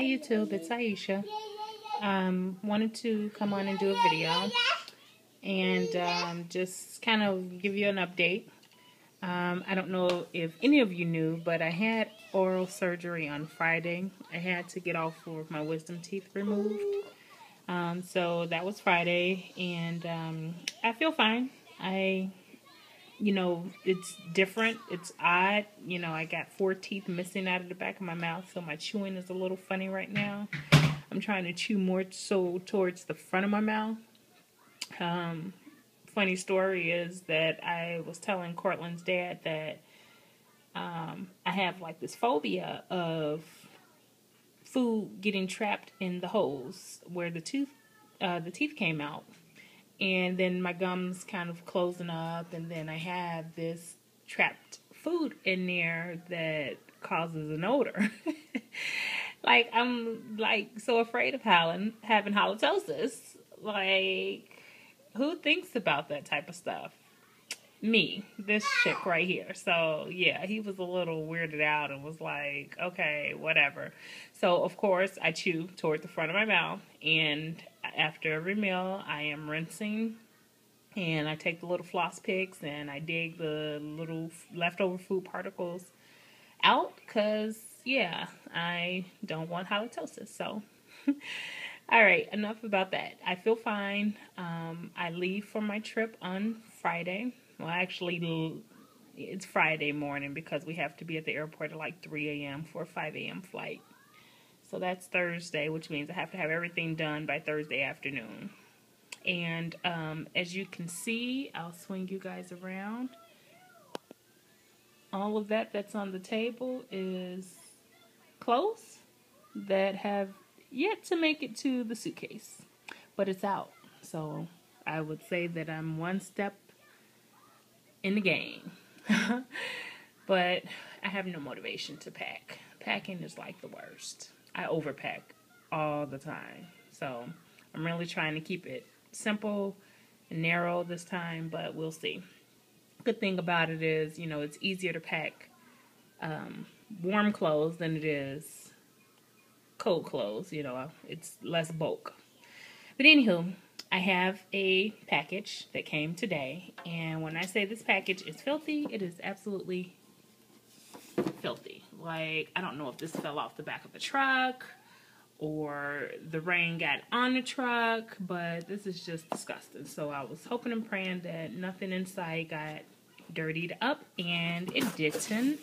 Hey YouTube, it's Aisha. Wanted to come on and do a video and just kind of give you an update. I don't know if any of you knew, but I had oral surgery on Friday. I had to get all four of my wisdom teeth removed. So that was Friday, and I feel fine. It's different. It's odd. I got four teeth missing out of the back of my mouth, so my chewing is a little funny right now. I'm trying to chew more so towards the front of my mouth. Funny story is that I was telling Cortland's dad that I have like this phobia of food getting trapped in the holes where the teeth came out. And then my gums kind of closing up, and then I have this trapped food in there that causes an odor. Like, I'm like so afraid of having halitosis. Like, who thinks about that type of stuff? Me, this chick right here. So yeah, he was a little weirded out and was like, okay, whatever. So of course I chew toward the front of my mouth, and after every meal I am rinsing, and I take the little floss picks and I dig the little leftover food particles out, because yeah, I don't want halitosis. So all right, enough about that. I feel fine. I leave for my trip on Friday. Well, actually, it's Friday morning because we have to be at the airport at like 3 a.m. for a 5 a.m. flight. So that's Thursday, which means I have to have everything done by Thursday afternoon. And as you can see, I'll swing you guys around. All of that's on the table is clothes that have yet to make it to the suitcase, but it's out. So I would say that I'm one step in the game. But I have no motivation to pack. Packing is like the worst. I overpack all the time. So I'm really trying to keep it simple and narrow this time, but we'll see. Good thing about it is, it's easier to pack warm clothes than it is cold clothes. It's less bulk. But anywho, I have a package that came today, and when I say this package is filthy, it is absolutely filthy. Like, I don't know if this fell off the back of the truck or the rain got on the truck, but this is just disgusting. So I was hoping and praying that nothing inside got dirtied up, and it didn't.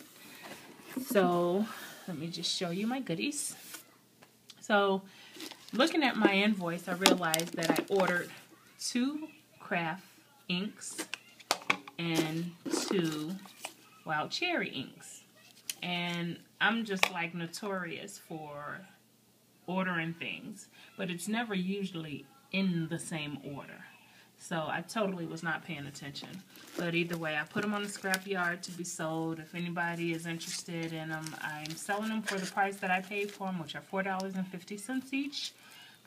So let me just show you my goodies. So looking at my invoice, I realized that I ordered 2 craft inks and 2 wild cherry inks. And I'm just like notorious for ordering things, but it's never usually in the same order. So I totally was not paying attention. But either way, I put them on the scrapyard to be sold. If anybody is interested in them, I'm selling them for the price that I paid for them, which are $4.50 each,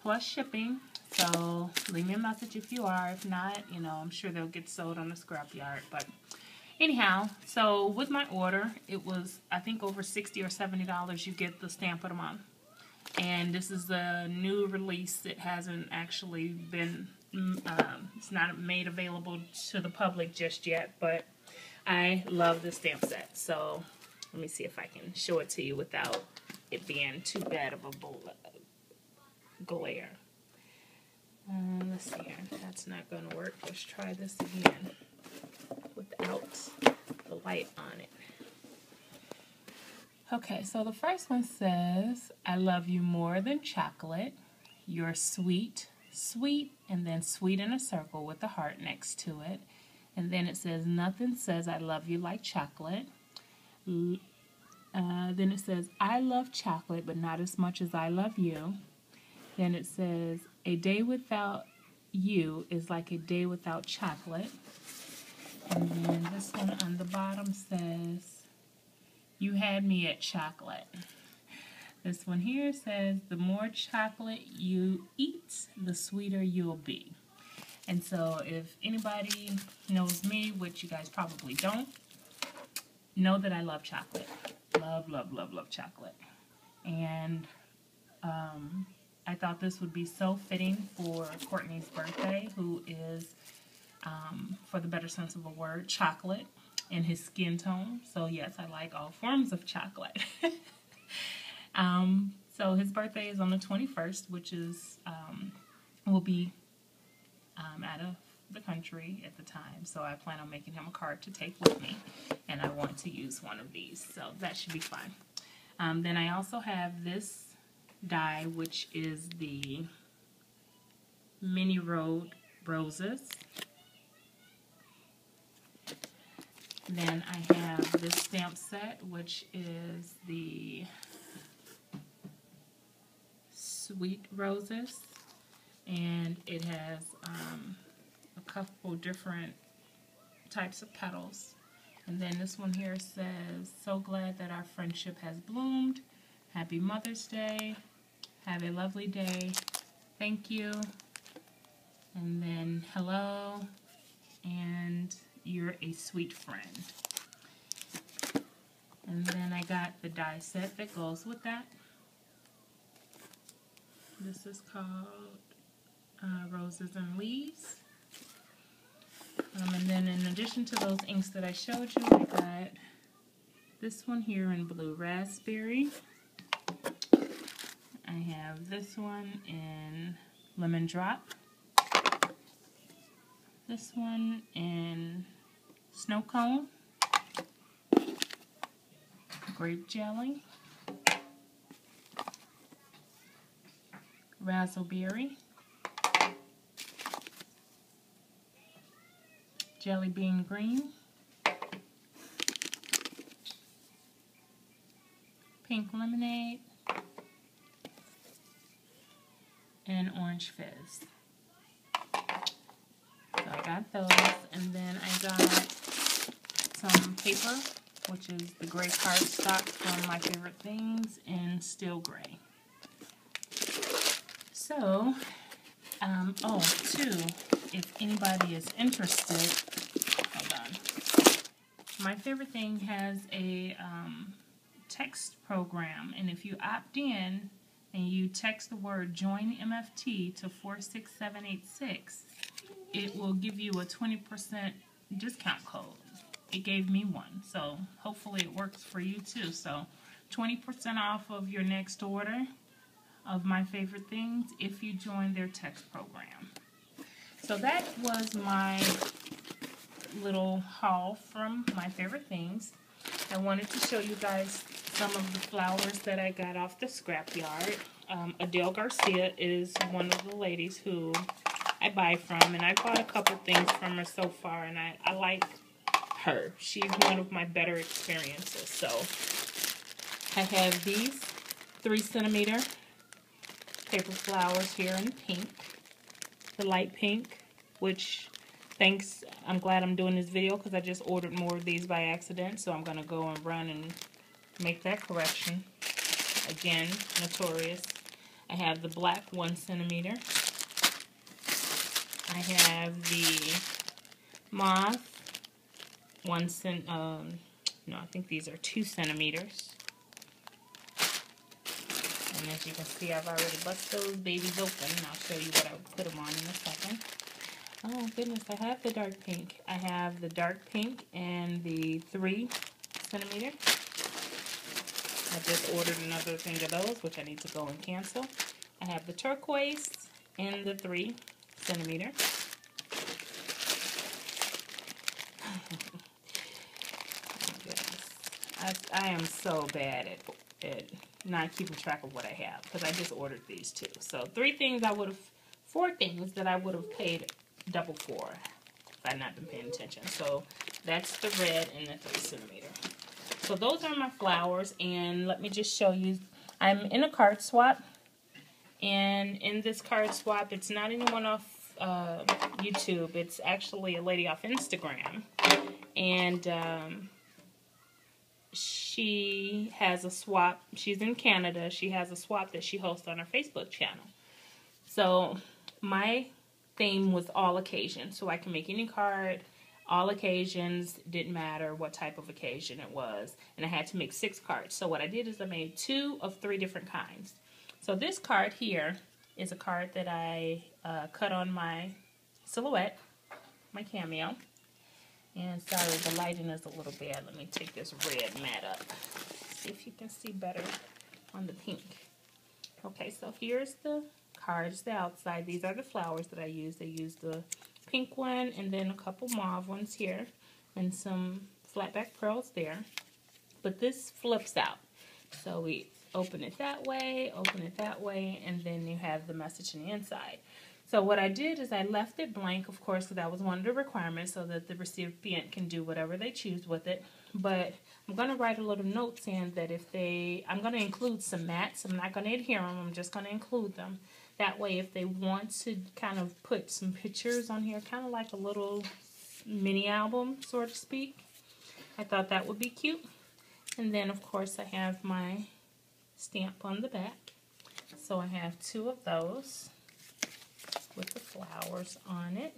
plus shipping. So leave me a message if you are. If not, I'm sure they'll get sold on the scrapyard. But anyhow, so with my order, it was, I think, over $60 or $70. You get the stamp of the month. And this is a new release. It hasn't actually been, it's not made available to the public just yet, but I love this stamp set. So let me see if I can show it to you without it being too bad of a glare. Let's see here. That's not going to work. Let's try this again without the light on it. Okay, so the first one says, I love you more than chocolate. You're sweet, sweet, and then sweet in a circle with a heart next to it. And then it says, nothing says I love you like chocolate. Then it says, I love chocolate, but not as much as I love you. Then it says, a day without you is like a day without chocolate. And then this one on the bottom says, you had me at chocolate. This one here says, the more chocolate you eat, the sweeter you'll be. And so if anybody knows me, which you guys probably don't, know that I love chocolate. Love, love, love, love chocolate. And I thought this would be so fitting for Courtney's birthday, who is, for the better sense of a word, chocolate in his skin tone. So yes, I like all forms of chocolate. So his birthday is on the 21st, which is, will be out of the country at the time. So I plan on making him a card to take with me, and I want to use one of these. So that should be fun. Then I also have this die, which is the Mini Road Roses. Then I have this stamp set, which is the Sweet Roses, and it has a couple different types of petals. And then this one here says, "So glad that our friendship has bloomed. Happy Mother's Day. Have a lovely day. Thank you." And then, "Hello," and "You're a sweet friend." And then I got the die set that goes with that. This is called Roses and Leaves. And then in addition to those inks that I showed you, I got this one here in Blue Raspberry. I have this one in Lemon Drop. This one in Snow Cone. Grape Jelly. Razzleberry. Jelly Bean Green. Pink Lemonade. And Orange Fizz. So I got those, and then I got some paper, which is the gray cardstock from My Favorite Things in Steel Gray. So, if anybody is interested, hold on. My Favorite Thing has a text program, and if you opt in and you text the word "Join MFT" to 46786, it will give you a 20% discount code. It gave me one, so hopefully it works for you too. So 20% off of your next order of My Favorite Things if you join their text program. So that was my little haul from My Favorite Things. I wanted to show you guys some of the flowers that I got off the scrapyard. Adele Garcia is one of the ladies who I buy from, and I bought a couple things from her so far, and I like her. She's one of my better experiences. So I have these 3-centimeter paper flowers here in pink, the light pink, which I'm glad I'm doing this video because I just ordered more of these by accident, so I'm going to go and run and make that correction. Again, notorious. I have the black 1 centimeter. I have the moth I think these are 2 centimeters. And as you can see, I've already busted those babies open, and I'll show you what I would put them on in a second. Oh goodness, I have the dark pink. I have the dark pink and the 3 centimeter. I just ordered another thing of those, which I need to go and cancel. I have the turquoise and the 3 centimeter. I am so bad at not keeping track of what I have because I just ordered these two. So 4 things that I would have paid double for if I had not been paying attention. So that's the red and the 3 centimeter. So those are my flowers, and let me just show you. I'm in a card swap, and in this card swap, it's not anyone off YouTube. It's actually a lady off Instagram, and she has a swap. She's in Canada. She has a swap that she hosts on her Facebook channel. So my theme was all occasions, so I can make any card. All occasions, didn't matter what type of occasion it was, and I had to make 6 cards. So what I did is I made 2 of 3 different kinds. So this card here is a card that I cut on my silhouette, my cameo. And sorry, the lighting is a little bad. Let me take this red mat up. See if you can see better on the pink. Okay, so here's the cards, the outside. These are the flowers that I used. I used the pink one and then a couple mauve ones here and some flat back pearls there. But this flips out. So we open it that way, and then you have the message on the inside. So what I did is I left it blank, of course, because that was one of the requirements so that the recipient can do whatever they choose with it. But I'm going to write a little note saying that I'm going to include some mats. I'm not going to adhere them. I'm just going to include them. That way, if they want to kind of put some pictures on here, kind of like a little mini album, so to speak, I thought that would be cute. And then, of course, I have my stamp on the back. So I have 2 of those with the flowers on it.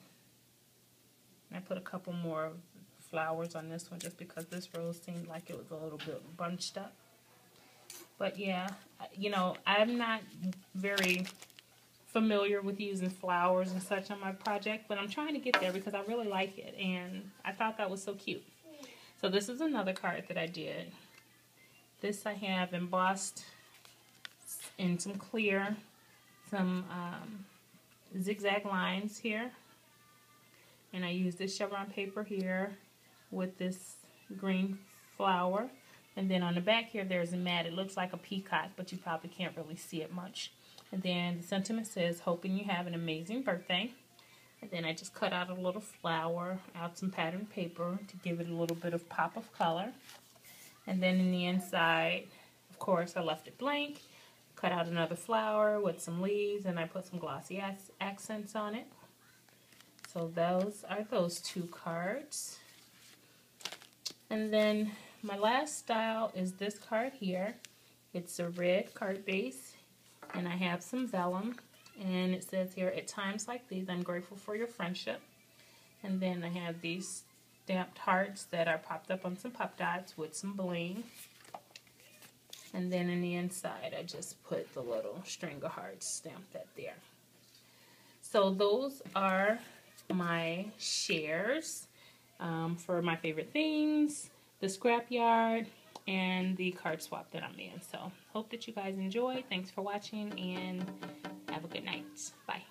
And I put a couple more flowers on this one just because this rose seemed like it was a little bit bunched up. But yeah, you know, I'm not very familiar with using flowers and such on my project, but I'm trying to get there because I really like it, and I thought that was so cute. So this is another card that I did. This I have embossed in some clear, some zigzag lines here. And I used this chevron paper here with this green flower. And then on the back here, there's a mat. It looks like a peacock, but you probably can't really see it much. And then the sentiment says, hoping you have an amazing birthday. And then I just cut out a little flower, out some patterned paper to give it a little bit of pop of color. And then in the inside, of course, I left it blank. Cut out another flower with some leaves, and I put some glossy accents on it. So those are those 2 cards. And then my last style is this card here. It's a red card base, and I have some vellum. And it says here, at times like these, I'm grateful for your friendship. And then I have these stamped hearts that are popped up on some pop dots with some bling. And then in the inside, I just put the little string of hearts stamped at there. So those are my shares for my favorite things, the scrapyard, and the card swap that I'm in. So hope that you guys enjoy. Thanks for watching, and have a good night. Bye.